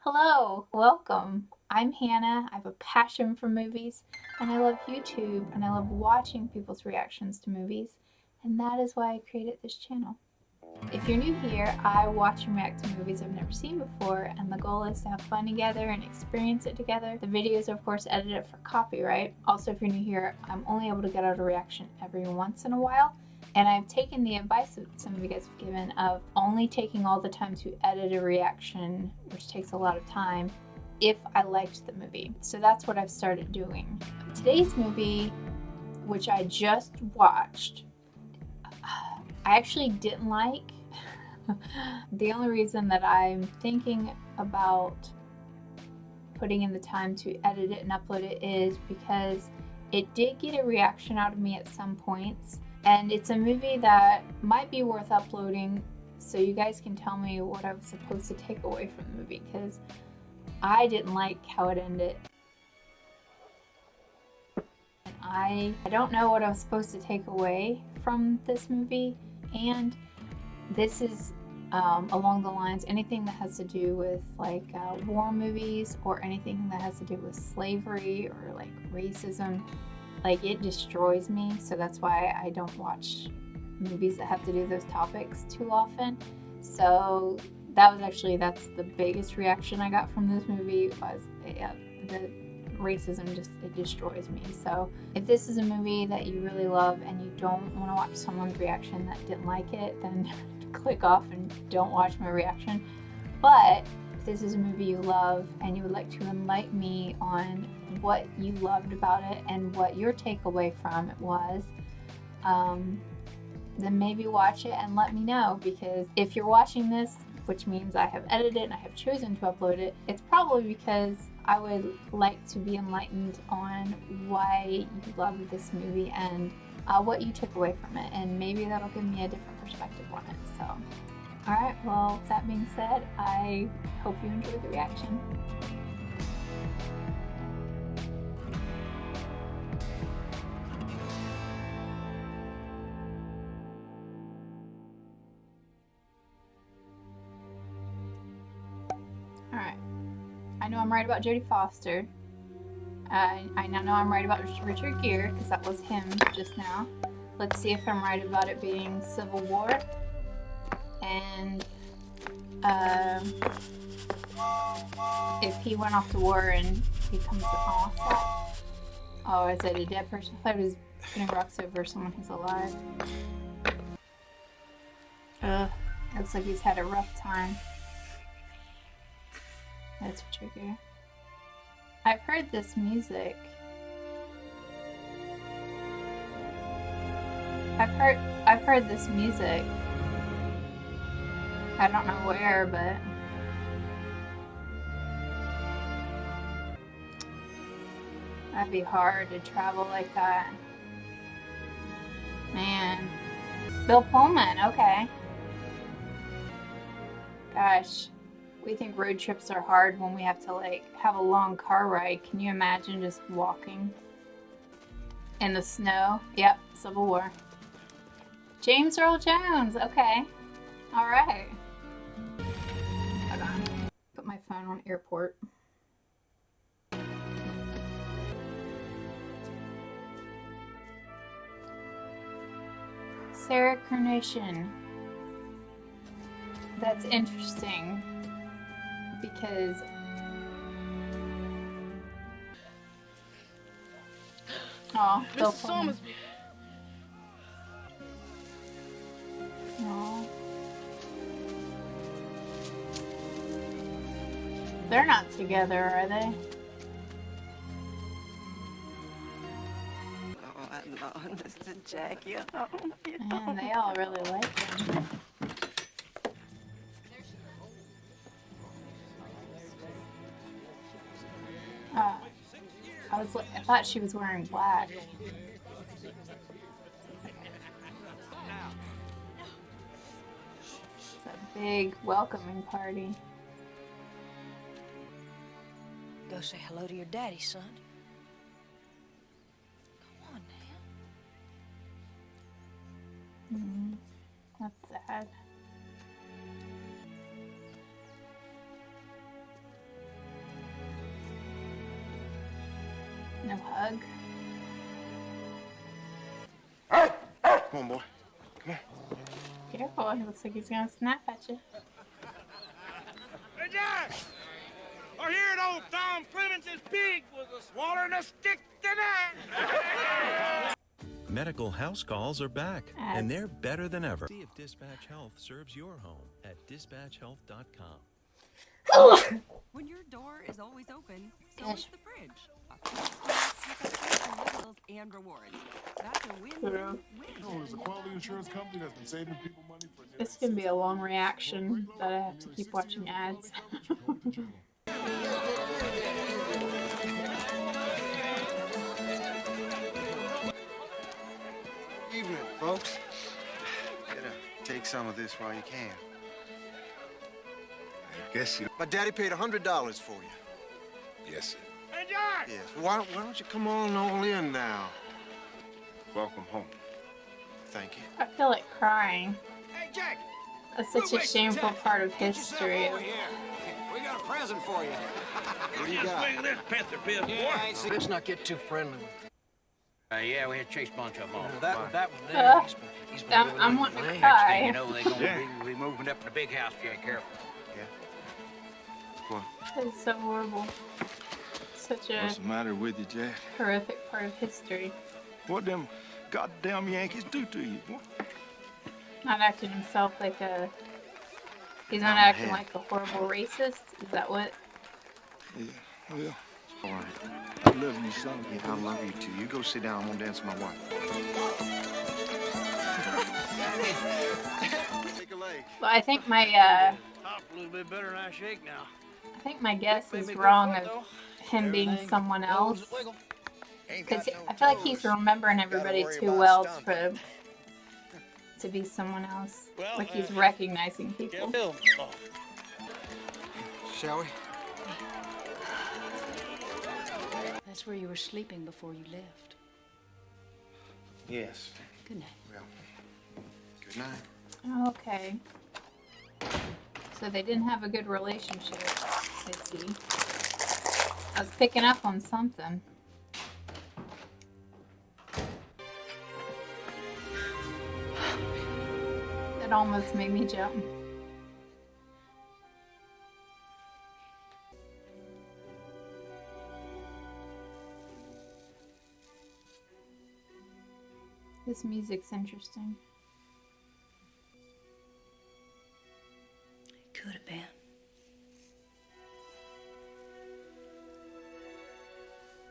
Hello, welcome. I'm Hannah. I have a passion for movies, and I love YouTube, and I love watching people's reactions to movies, and that is why I created this channel. If you're new here, I watch and react to movies I've never seen before, and the goal is to have fun together and experience it together. The videos are of course edited for copyright. Also, if you're new here, I'm only able to get out a reaction every once in a while, and I've taken the advice that some of you guys have given of only taking all the time to edit a reaction, which takes a lot of time, if I liked the movie. So that's what I've started doing. Today's movie, which I just watched, I actually didn't like. The only reason that I'm thinking about putting in the time to edit it and upload it is because it did get a reaction out of me at some points, and it's a movie that might be worth uploading so you guys can tell me what I was supposed to take away from the movie, because I didn't like how it ended. And I don't know what I was supposed to take away from this movie, and this is along the lines, anything that has to do with like war movies or anything that has to do with slavery or like racism, like it destroys me. So that's why I don't watch movies that have to do those topics too often. So that's the biggest reaction I got from this movie, was the racism. Just, it destroys me. So if this is a movie that you really love and you don't want to watch someone's reaction that didn't like it, then click off and don't watch my reaction. But if this is a movie you love and you would like to enlighten me on what you loved about it and what your takeaway from it was, then maybe watch it and let me know. Because if you're watching this, which means I have edited it and I have chosen to upload it, it's probably because I would like to be enlightened on why you loved this movie and what you took away from it, and maybe that'll give me a different perspective on it. So, alright, well, that being said, I hope you enjoyed the reaction. Alright, I know I'm right about Jody Foster. I now know I'm right about Richard Gere, because that was him just now. Let's see if I'm right about it being Civil War. And if he went off to war and becomes the boss. Oh, is it a dead person? I thought he was putting rocks over someone who's alive. Ugh, looks like he's had a rough time. That's Richard Gere. I've heard this music. I've heard this music. I don't know where, but that'd be hard to travel like that. Man. Bill Pullman, okay. Gosh. We think road trips are hard when we have to like have a long car ride. Can you imagine just walking in the snow? Yep, Civil War. James Earl Jones, okay. Alright. Hold on. Put my phone on airport. Sarah Carnation. That's interesting. Because Mr. Sommersby. Oh. They're not together, are they? Oh, I know, Mr. Jackie. Man, they all really like him. I thought she was wearing black. It's a big welcoming party. Go say hello to your daddy, son. Come on now. That's sad. No hug. Come on, boy. Come on. Careful, he looks like he's gonna snap at you. Hey, Jack! I hear old Tom Clemens' pig was a swallowing a stick tonight. Medical house calls are back, and Ads. they're better than ever. See if Dispatch Health serves your home at dispatchhealth.com. When your door is always open, so Gosh. is the fridge. And rewards. That's a win-win-win. There's a quality insurance company that's been saving people money for nearly This can be a long reaction that I have to keep watching ads. Evening, folks. Better take some of this while you can. I guess you... My daddy paid $100 for you. Yes, sir. Hey, Jack! Yes. Why don't you come on all in now? Welcome home. Thank you. I feel like crying. Hey, Jack! That's such a shameful part of history. We got a present for you. What do you got? Swing this panther piss, boy. Let's not get too friendly. Yeah, we had Chase bunch of them on. That one there, he's been doing I'm it wanting to lame. Next thing cry. you know, they're gonna be moving up to the big house if you ain't careful. What? It's so horrible. Such a What's the matter with you, Jack? horrific part of history. What them goddamn Yankees do to you, boy? Not acting himself like a... He's not Down the acting head. like a horrible racist? Is that what? Yeah, well, All right. I love you, son. Yeah, I love you too. You go sit down. I'm gonna dance with my wife. Take a leg. Well, I think my Top a little bit better than I shake now. I think my guess is wrong of him being someone else. Because I feel like he's remembering everybody too well to be someone else. Like he's recognizing people. Shall we? That's where you were sleeping before you left. Yes. Good night. Well, good night. Okay. So they didn't have a good relationship, I see. I was picking up on something. It almost made me jump. This music's interesting. Could have been.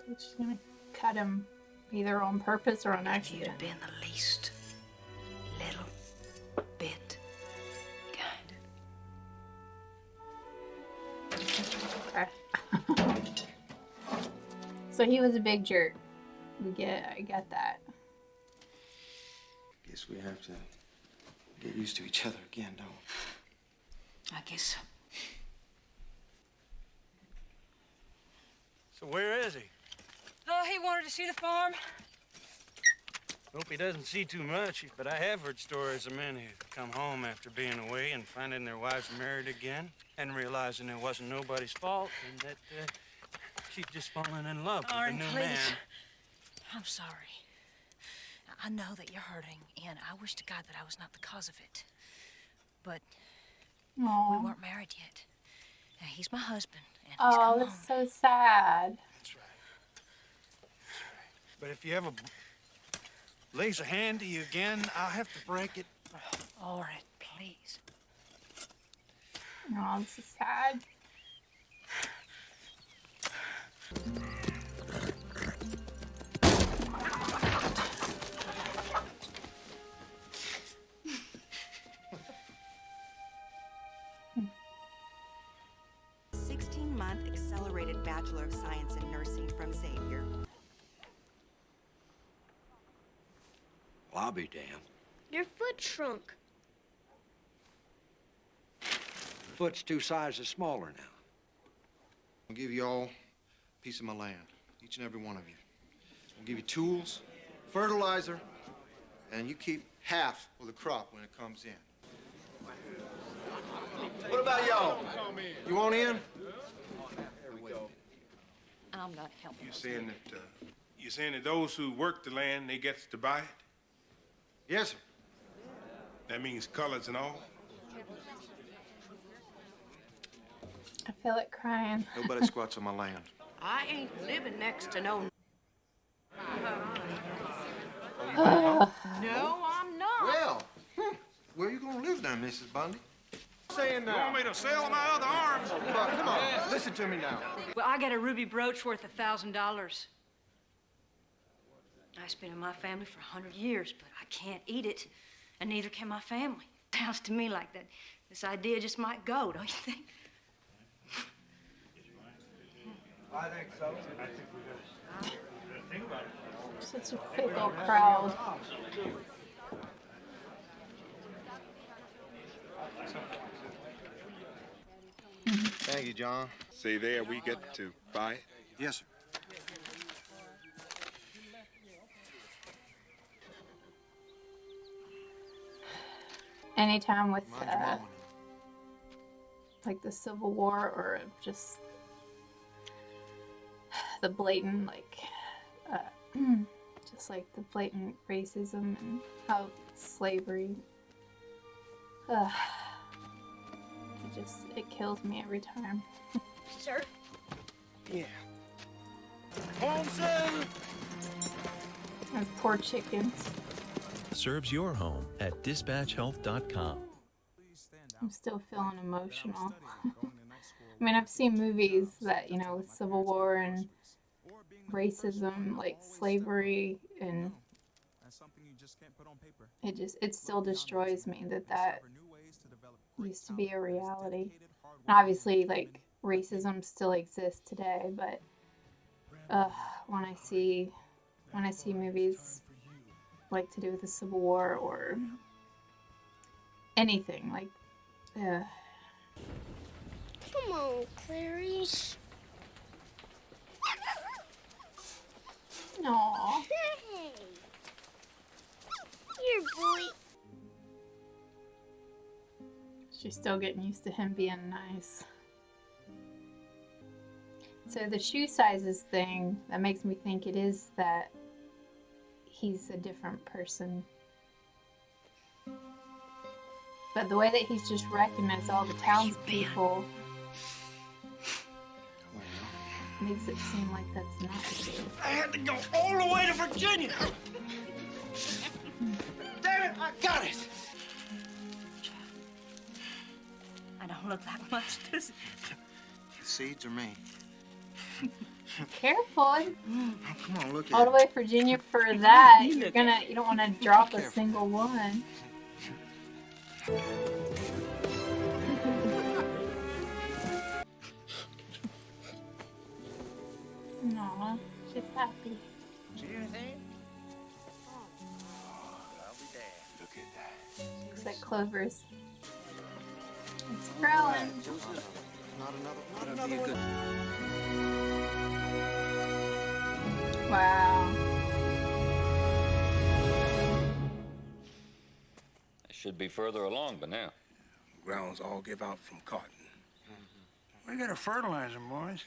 They're just gonna cut him either on purpose or on If you'd accident. have been the least little bit kind. Okay. So he was a big jerk. I get that. Guess we have to get used to each other again, don't we? I guess so. So where is he? Oh, he wanted to see the farm. Hope he doesn't see too much, but I have heard stories of men who come home after being away and finding their wives married again and realizing it wasn't nobody's fault and that she'd just fallen in love with a Darn, new please. man. I'm sorry. I know that you're hurting, and I wish to God that I was not the cause of it. But we Aww. weren't married yet. Now, he's my husband, and he's Oh, come that's home. so sad. That's right. That's right. But if you ever lays a hand to you again, I'll have to break it. All right, please. Oh, this is sad. A 16-month accelerated Bachelor of Science in Nursing from Xavier. Well, I'll be damned. Your foot shrunk. Foot's 2 sizes smaller now. I'll give you all a piece of my land, each and every one of you. I'll give you tools, fertilizer, and you keep half of the crop when it comes in. What about y'all? You want in? I'm not helping. You're saying that those who work the land, they get to buy it? Yes, sir. That means colors and all? I feel like crying. Nobody squats on my land. I ain't living next to no. Ugh. No, I'm not. Well, where you gonna live now, Mrs. Bundy? Saying now. You want me to sell my other arms? Come on, listen to me now. Well, I got a ruby brooch worth $1,000. It's been in my family for 100 years, but I can't eat it, and neither can my family. Sounds to me like that this idea just might go, don't you think? I think so. Such a fickle crowd. Thank you, John. Say there, we get to buy it? Yes, sir. Anytime with like the Civil War or just the blatant just like the blatant racism and how slavery it kills me every time. Sir? Yeah. Home soon! Those poor chickens. Serves your home at dispatchhealth.com. I'm still feeling emotional. I mean, I've seen movies that, you know, with Civil War and racism, like slavery, and it still destroys me that used to be a reality. And obviously, like, racism still exists today, but when I see movies like to do with the Civil War or anything, like, Come on, Clarice. Aww. Hey. Here, boy. She's still getting used to him being nice. So the shoe sizes thing, that makes me think it is that he's a different person. But the way that he's just recognized all the townspeople makes it seem like that's not the case. I had to go all the way to Virginia. Damn it, I got it. I don't look like much, does it? The seeds are me. Careful. Come on, look at All the way to Virginia for that. You don't want to drop a single one. Aw, she's happy. See anything? Look at that. Looks like clovers. It's growing. Not another one. Wow. Should be further along by now. Grounds all give out from cotton. We gotta fertilize them, boys.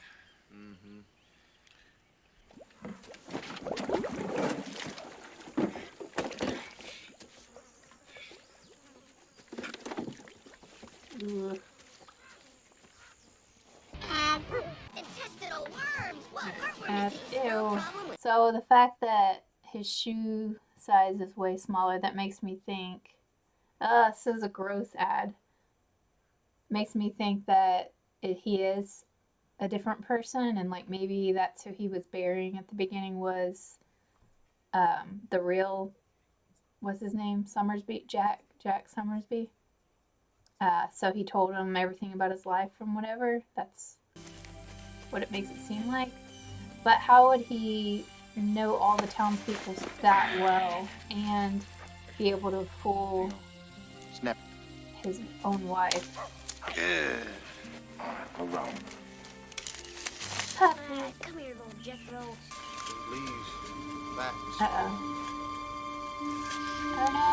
Ugh. Intestinal worms. What Ew. So the fact that his shoe size is way smaller, that makes me think, this is a gross ad. Makes me think that he is a different person, and like maybe that's who he was burying at the beginning was the real, what's his name? Sommersby? Jack Sommersby. So he told him everything about his life and whatever. That's what it makes it seem like. But how would he know all the townspeople that well and be able to fool his own wife? Good. All right, we're wrong. Come here, little Jethro. Leaves back. Uh-oh. Oh no.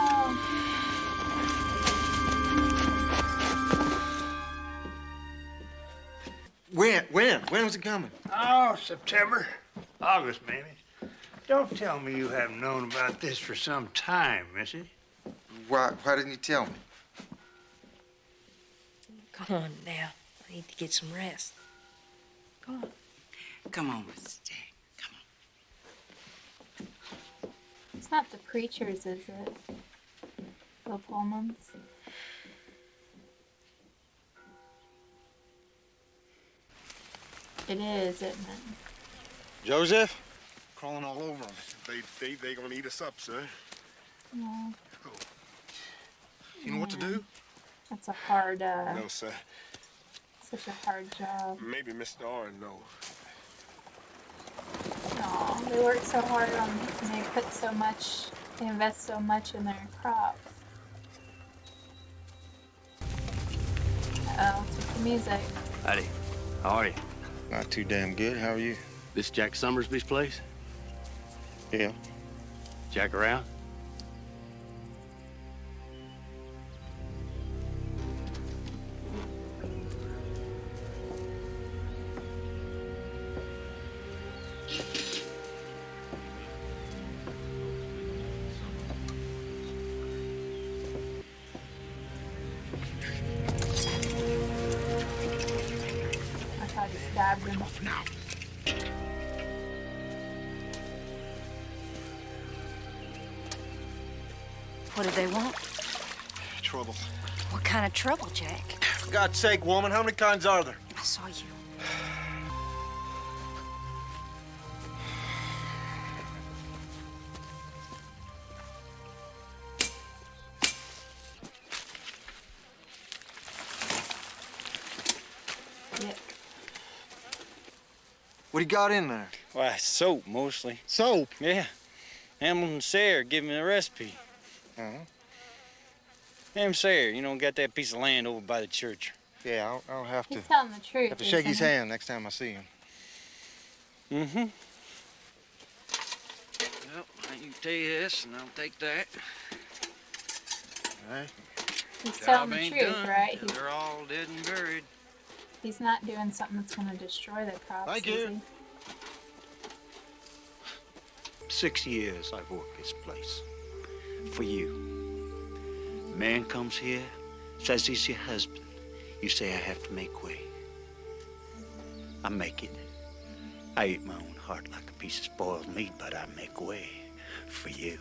When? When was it coming? Oh, September. August, maybe. Don't tell me you haven't known about this for some time, Missy. Why didn't you tell me? Come on now. I need to get some rest. Come on. Come on, Mrs. Jack. Come on. It's not the preachers, is it? The Pullmans. It is, isn't it? Joseph? Crawling all over them. They gonna eat us up, sir. Yeah. You know what to do? That's a hard, No, sir. such a hard job. Maybe Mr. Oren knows. Aw, they work so hard on, and they put so much, they invest so much in their crops. Uh-oh, it's with the music. Howdy. How are you? Not too damn good. How are you? This Jack Sommersby's place? Yeah. Jack around? I thought he stabbed him. What do they want? Trouble. What kind of trouble, Jack? For God's sake, woman, how many kinds are there? I saw you. Yep. What do you got in there? Why, soap mostly. Soap? Yeah. Hamilton Sayre gave me the recipe. Uh-huh. Ham Sayre, you know, got that piece of land over by the church. Yeah, I'll have to. He's telling the truth. Have to shake his isn't he? hand next time I see him. Mm-hmm. Well, I can take this and I'll take that. All right. He's Job telling the ain't truth, done right? till they're all dead and buried. He's not doing something that's going to destroy the crops, Thank is you. he? 6 years I've worked this place. For you. Man comes here, says he's your husband. You say I have to make way. I make it. I eat my own heart like a piece of spoiled meat, but I make way for you.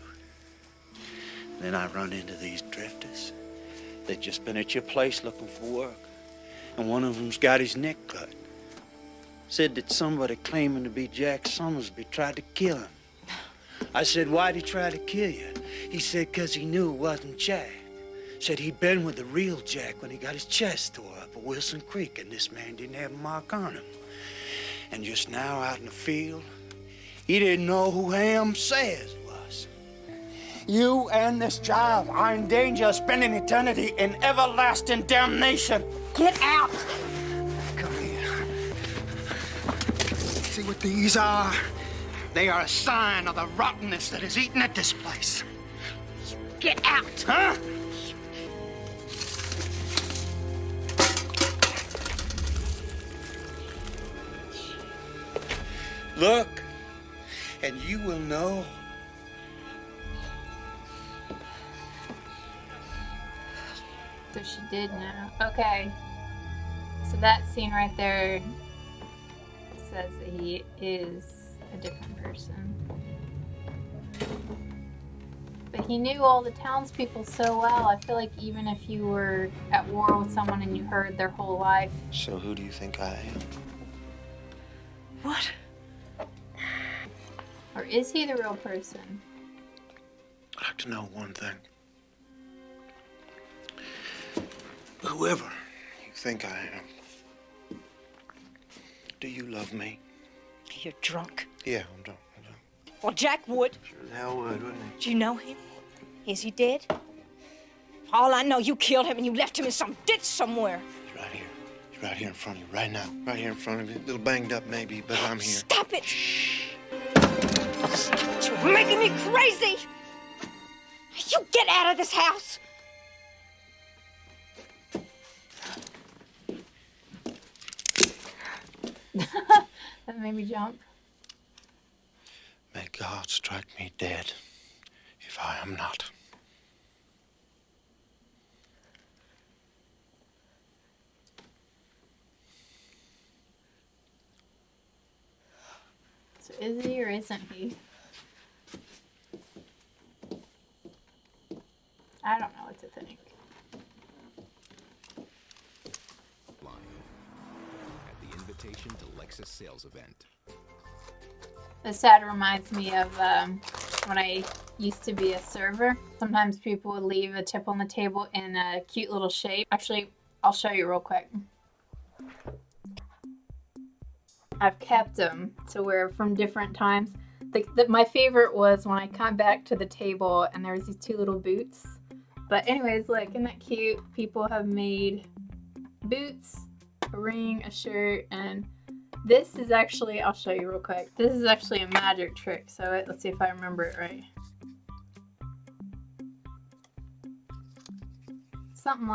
Then I run into these drifters. They've just been at your place looking for work. And one of them's got his neck cut. Said that somebody claiming to be Jack Sommersby tried to kill him. I said, why'd he try to kill you? He said, 'cause he knew it wasn't Jack. Said he'd been with the real Jack when he got his chest tore up at Wilson Creek, and this man didn't have a mark on him. And just now out in the field, he didn't know who Ham Sayers was. You and this child are in danger of spending eternity in everlasting damnation. Get out! Come here. See what these are? They are a sign of the rottenness that is eating at this place. Get out, huh? Look, and you will know. So she did know. Okay. So that scene right there says that he is a different person. But he knew all the townspeople so well. I feel like even if you were at war with someone and you heard their whole life. So who do you think I am? What? Or is he the real person? I'd like to know one thing. Whoever you think I am, do you love me? You're drunk. Yeah, I'm done. Well, Jack would. Sure as hell would, wouldn't he? Do you know him? Is he dead? All I know, you killed him and you left him in some ditch somewhere. He's right here. He's right here in front of you, right now. Right here in front of you. A little banged up maybe, but I'm here. Stop it! Shh! Stop it! You're making me crazy! You get out of this house! That made me jump. May God strike me dead if I am not. So is he or isn't he? I don't know what to think. At the invitation to Lexus sales event. This ad reminds me of when I used to be a server. Sometimes people would leave a tip on the table in a cute little shape. Actually, I'll show you real quick. I've kept them to where from different times. My favorite was when I come back to the table and there was these two little boots. But anyways, look, isn't that cute? People have made boots, a ring, a shirt, and this is actually, I'll show you real quick. This is actually a magic trick, so let's see if I remember it right. Something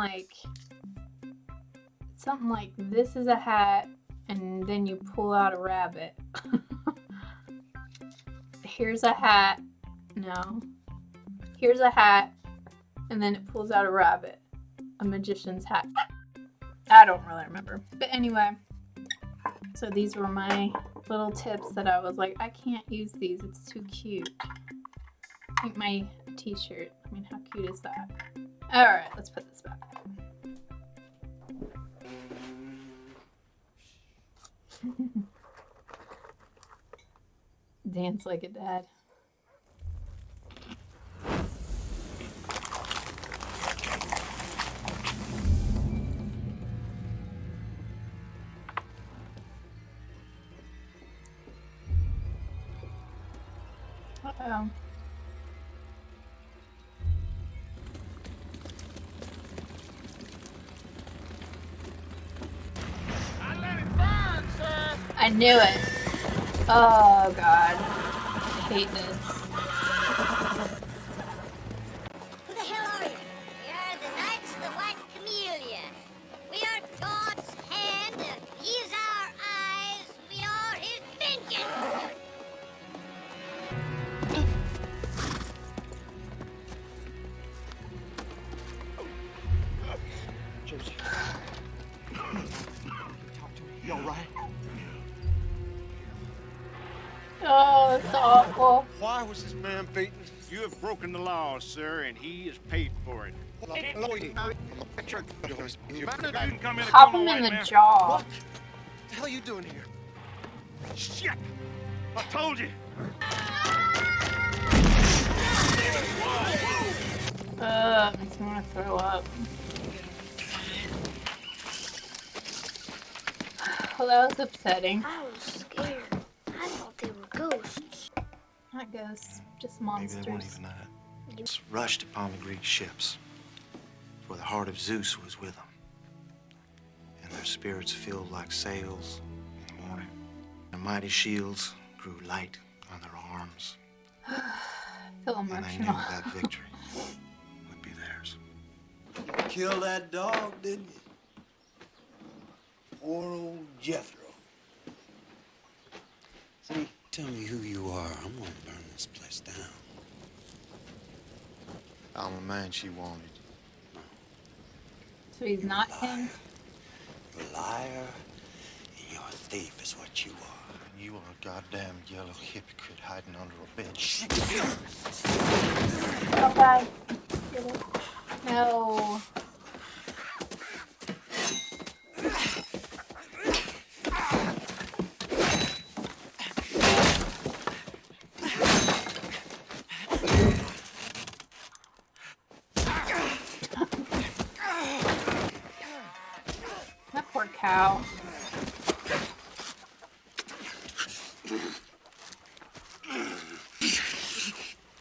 like this is a hat, and then you pull out a rabbit. Here's a hat. No. Here's a hat, and then it pulls out a rabbit. A magician's hat. I don't really remember. But anyway, so these were my little tips that I was like, I can't use these. It's too cute. Like my t-shirt. I mean, how cute is that? Alright, let's put this back. Dance like a dad. Uh-oh. I knew it. Oh god. I hate this. Who the hell are you? We are the Knights of the White Camellia. We are God's hand. He's our eyes. We are his vengeance. Jody. You all right? Oh, it's awful. Why was this man beaten? You have broken the law, sir, and he has paid for it. Pop him in the jaw. What the hell are you doing here? Shit! I told you. Makes me want to throw up. Well, that was upsetting. I was scared. I thought they were ghosts. Not ghosts, just Maybe monsters. they weren't even that. Rushed upon the Greek ships, for the heart of Zeus was with them, and their spirits filled like sails in the morning. Their mighty shields grew light on their arms, I feel and they knew emotional. that victory would be theirs. You killed that dog, didn't you? Poor old Jethro. See, tell me who you are. I'm gonna burn this place down. I'm the man she wanted. So he's not him? You're a liar and you're a thief is what you are. And you are a goddamn yellow hypocrite hiding under a bed. Shit! Oh, bye. No. That poor cow.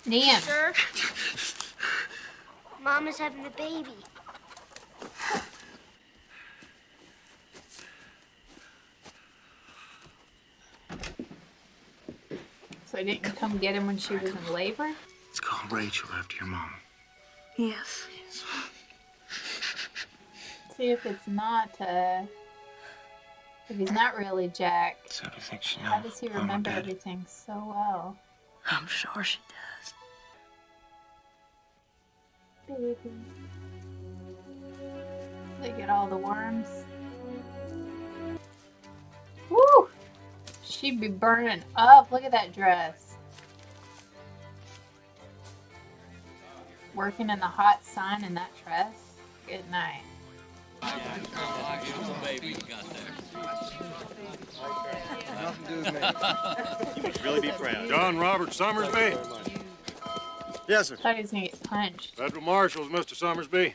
Liam. Sir? Mama's having a baby. So I didn't come get him when she was in labor? It's called Rachel after your mom. Yes. See if it's not, If he's not really Jack, So do you think she knows? how does he remember everything so well? I'm sure she does. Baby. They get all the worms. Woo! She'd be burning up. Look at that dress. Working in the hot sun in that dress. Good night. You must really be proud. John Robert Sommersby? Yes, sir. Thought he was gonna get punched. Federal Marshals, Mr. Sommersby.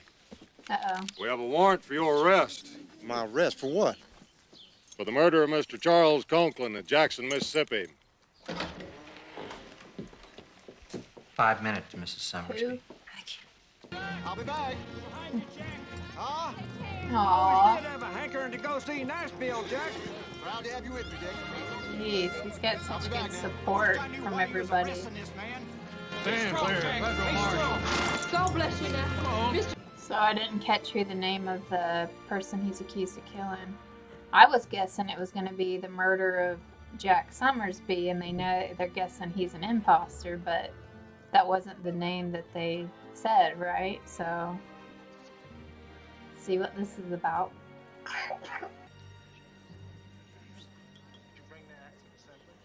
Uh-oh. We have a warrant for your arrest. My arrest for what? For the murder of Mr. Charles Conklin at Jackson, Mississippi. 5 minutes, Mrs. Sommersby. Who? I'll be back. Aww. have a hankering to go see Nashville, Jack. Proud to have you with me, Jack. Jeez, he's got such good support from everybody. Stand clear, Federal Marshals. God bless you now. So I didn't catch who the name of the person he's accused of killing. I was guessing it was going to be the murder of Jack Sommersby, and they're guessing he's an imposter, but that wasn't the name that they said, right? So, let's see what this is about.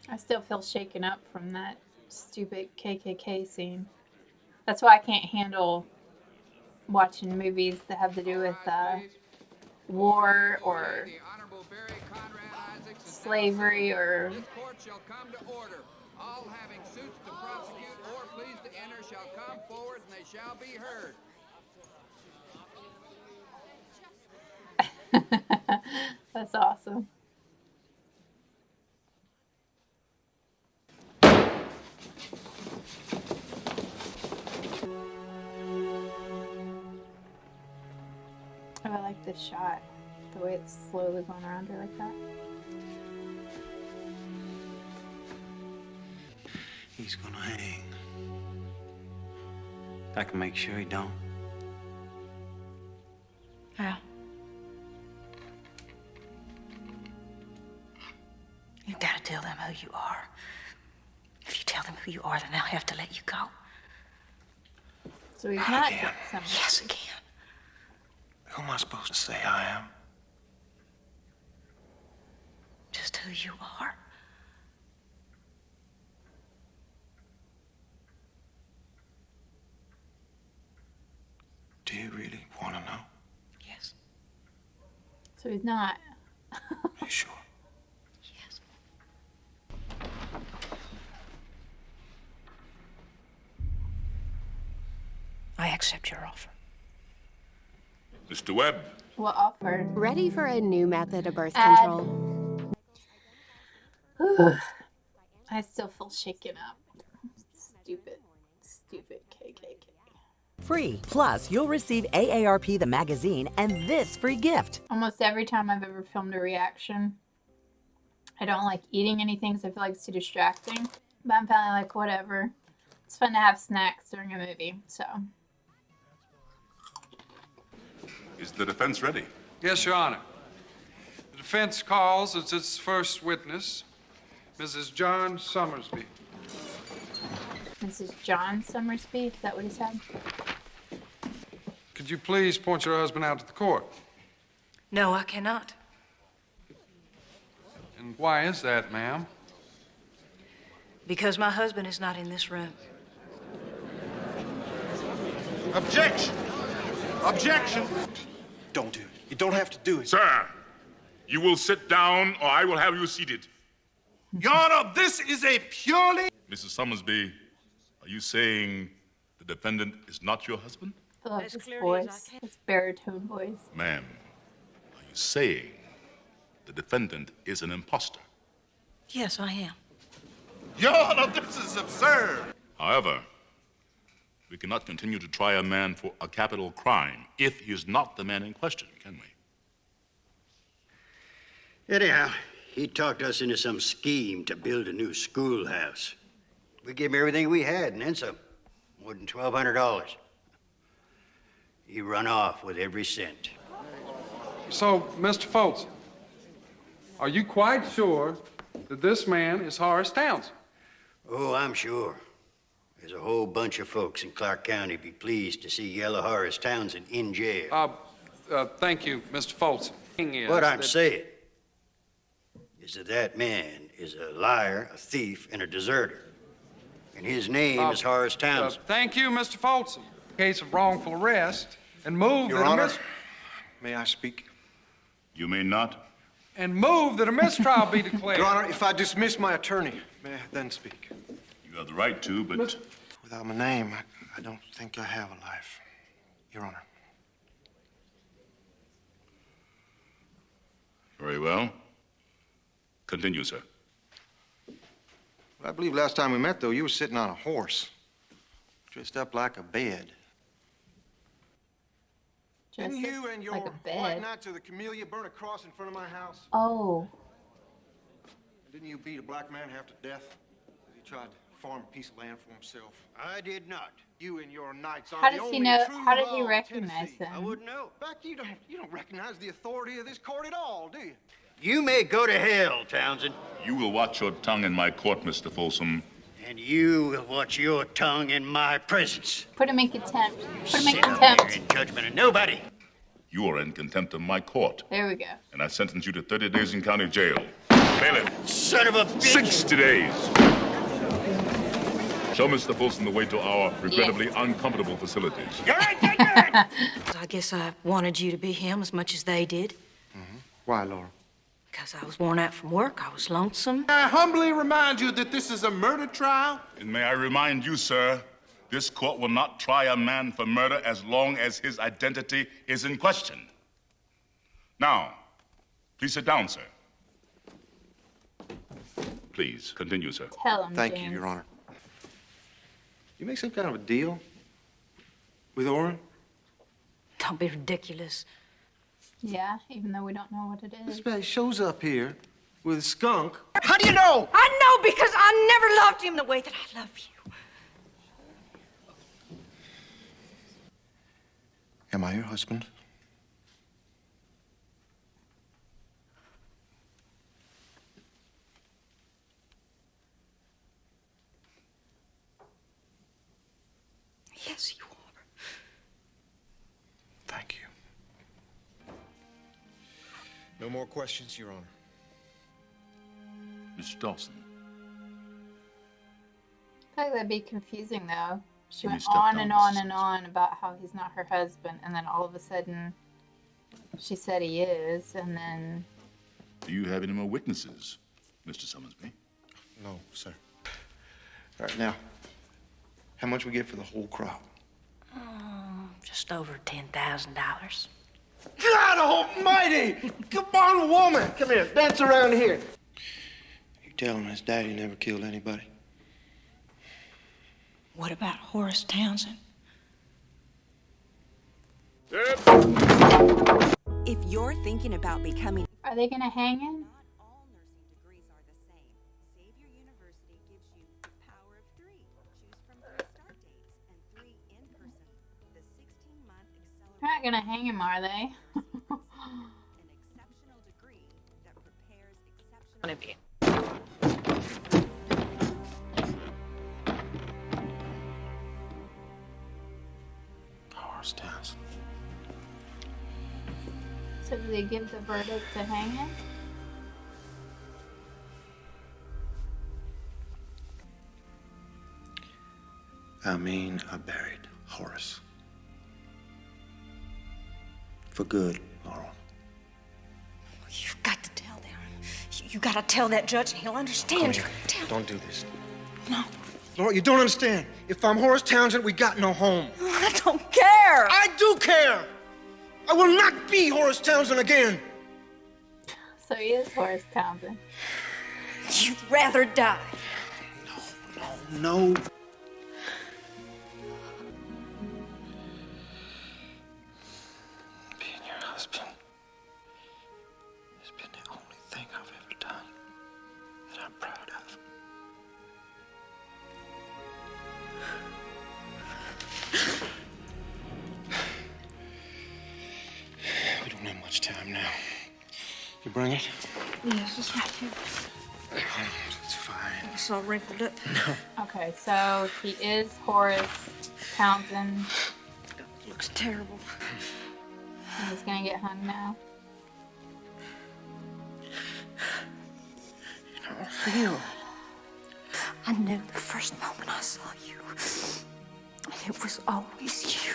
I still feel shaken up from that stupid KKK scene. That's why I can't handle watching movies that have to do with war or slavery or all having suits to prosecute or pleased to enter shall come forward and they shall be heard. That's awesome. Oh, I like this shot. The way it's slowly going around her like that. He's gonna hang. I can make sure he don't. How? You gotta tell them who you are. If you tell them who you are, then they'll have to let you go. So he's not Jack Sommersby. Yes, again. Who am I supposed to say I am? Just who you are. Do you really want to know? Yes. So he's not. You sure? Yes. I accept your offer. Mr. Webb. What offer? Ready for a new method of birth Add. control? I still feel shaken up. Stupid KKK. Free. Plus, you'll receive AARP the magazine and this free gift. Almost every time I've ever filmed a reaction, I don't like eating anything because I feel like it's too distracting. But I'm finally like, whatever. It's fun to have snacks during a movie, so. Is the defense ready? Yes, Your Honor. The defense calls as its first witness, Mrs. John Sommersby. Mrs. John Sommersby, is that what he said? Could you please point your husband out to the court? No, I cannot. And why is that, ma'am? Because my husband is not in this room. Objection! Objection! Don't do it. You don't have to do it. Sir, you will sit down or I will have you seated. Your Honor, this is a purely... Mrs. Sommersby, are you saying the defendant is not your husband? I love his voice, his baritone voice. Ma'am, are you saying the defendant is an imposter? Yes, I am. Your Honor, this is absurd. However, we cannot continue to try a man for a capital crime if he is not the man in question, can we? Anyhow, he talked us into some scheme to build a new schoolhouse. We gave him everything we had and then some. More than $1,200. He run off with every cent. So, Mr. Foltz, Are you quite sure that this man is Horace Townsend? Oh, I'm sure. There's a whole bunch of folks in Clark County be pleased to see Yellow Horace Townsend in jail. Thank you, Mr. Folsom. What I'm saying is that man is a liar, a thief, and a deserter. And his name is Horace Townsend. Thank you, Mr. Folsom. Case of wrongful arrest and move Your Honor, may I speak? You may not. And move that a mistrial be declared. Your Honor, if I dismiss my attorney, may I then speak? You have the right to, but... Without my name, I don't think I have a life. Your Honor. Very well. Continue, sir. I believe last time we met, though, you were sitting on a horse, dressed up like a bed. Didn't you and your white knights of the Camellia burn a cross in front of my house? Oh. Didn't you beat a black man half to death as he tried to farm a piece of land for himself? I did not. You and your knights are How the does only he know? true How did law he of recognize Tennessee. them? I wouldn't know. In fact, you don't recognize the authority of this court at all, do you? You may go to hell, Townsend. You will watch your tongue in my court, Mr. Folsom. And you will watch your tongue in my presence. Put him in contempt. Put him in Sit up contempt. here in judgment of nobody. You are in contempt of my court, There we go. and I sentence you to 30 days in county jail. Bailiff. Son of a bitch. 60 days. Show Mr. Folsom the way to our regrettably uncomfortable facilities. I guess I wanted you to be him as much as they did. Why, Laura? Because I was worn out from work. I was lonesome. I humbly remind you that this is a murder trial. And may I remind you, sir, this court will not try a man for murder as long as his identity is in question. Now, please sit down, sir. Please, continue, sir. Tell him, Thank James. you, Your Honor. You make some kind of a deal with Orrin? Don't be ridiculous. Yeah, even though we don't know what it is. This guy shows up here with a skunk. How do you know? I know because I never loved him the way that I love you. Am I your husband? Yes, you are. Thank you. No more questions, Your Honor. Mr. Dawson. I feel like that'd be confusing, though. She Can we went step on down, and Mrs. on and on about how he's not her husband, and then all of a sudden, she said he is, and then... Do you have any more witnesses, Mr. Sommersby? No, sir. All right, now, how much we get for the whole crop? Just over $10,000. God almighty! Come on, woman! Come here, dance around here. You tell him his daddy never killed anybody. What about Horace Townsend? If you're thinking about becoming... Are they gonna hang him? They're not gonna hang him, are they? Horace Townsend. So do they give the verdict to hang him? I mean, I buried Horace. For good, Laurel. You've got to tell them. You got to tell that judge, and he'll understand. You tell. Don't do this. No. Laura, you don't understand. If I'm Horace Townsend, we got no home. I don't care. I do care. I will not be Horace Townsend again. So he is Horace Townsend. You'd rather die. No. Being your husband has been the only thing I've ever done that I'm proud of. We don't have much time now. You bring it? Yes, it's right here. It's fine. It's all wrinkled up. Okay, so he is Horace Townsend. Looks terrible. And he's gonna get hung now. I feel. I knew the first moment I saw you. It was always you.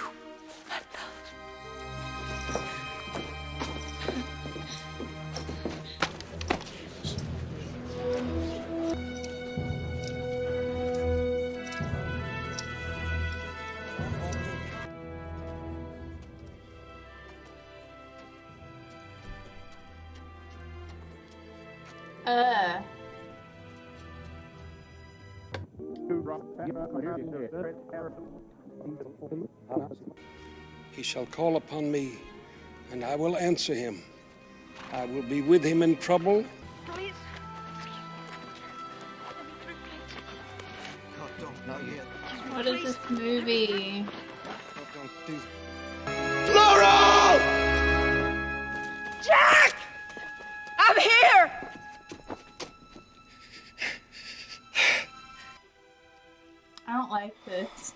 He shall call upon me, and I will answer him. I will be with him in trouble. Please. No, don't, not yet. What is this movie? Laurel! Jack! I'm here! I don't like this.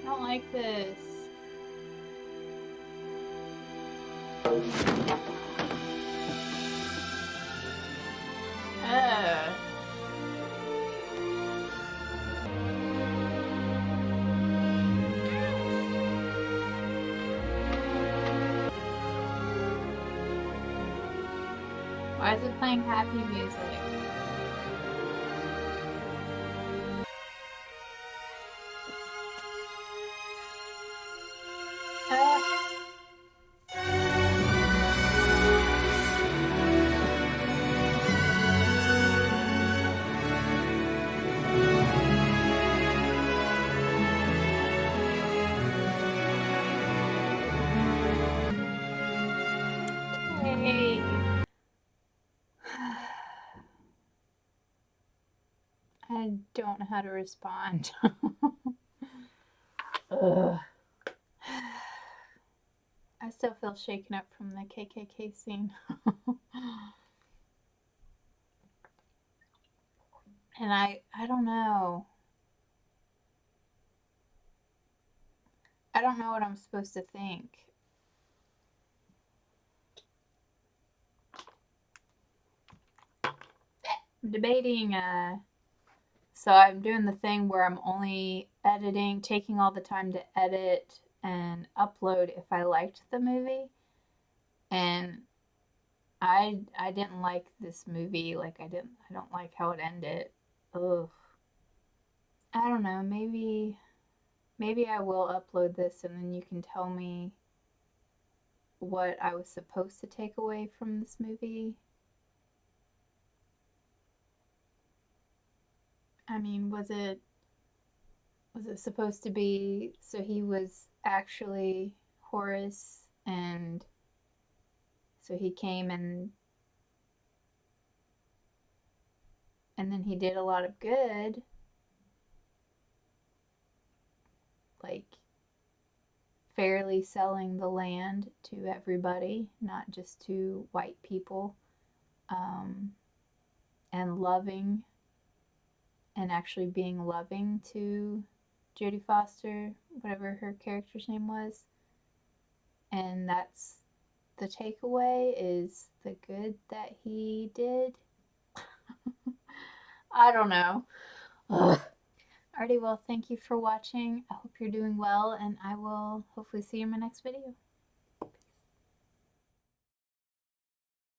I don't like this. Why is it playing happy music? Hey. I don't know how to respond. Ugh. I still feel shaken up from the KKK scene. And I don't know. I don't know what I'm supposed to think. I'm debating, so I'm doing the thing where I'm only editing, taking all the time to edit and upload if I liked the movie. And I didn't like this movie. Like I don't like how it ended. Ugh. I don't know, maybe I will upload this and then you can tell me what I was supposed to take away from this movie. I mean, was it supposed to be so he was actually Horace and so he came and then he did a lot of good, like fairly selling the land to everybody, not just to white people, and loving and actually being loving to Jodie Foster, whatever her character's name was. And that's the takeaway, is the good that he did. I don't know. Ugh. Alrighty, well, thank you for watching. I hope you're doing well, and I will hopefully see you in my next video.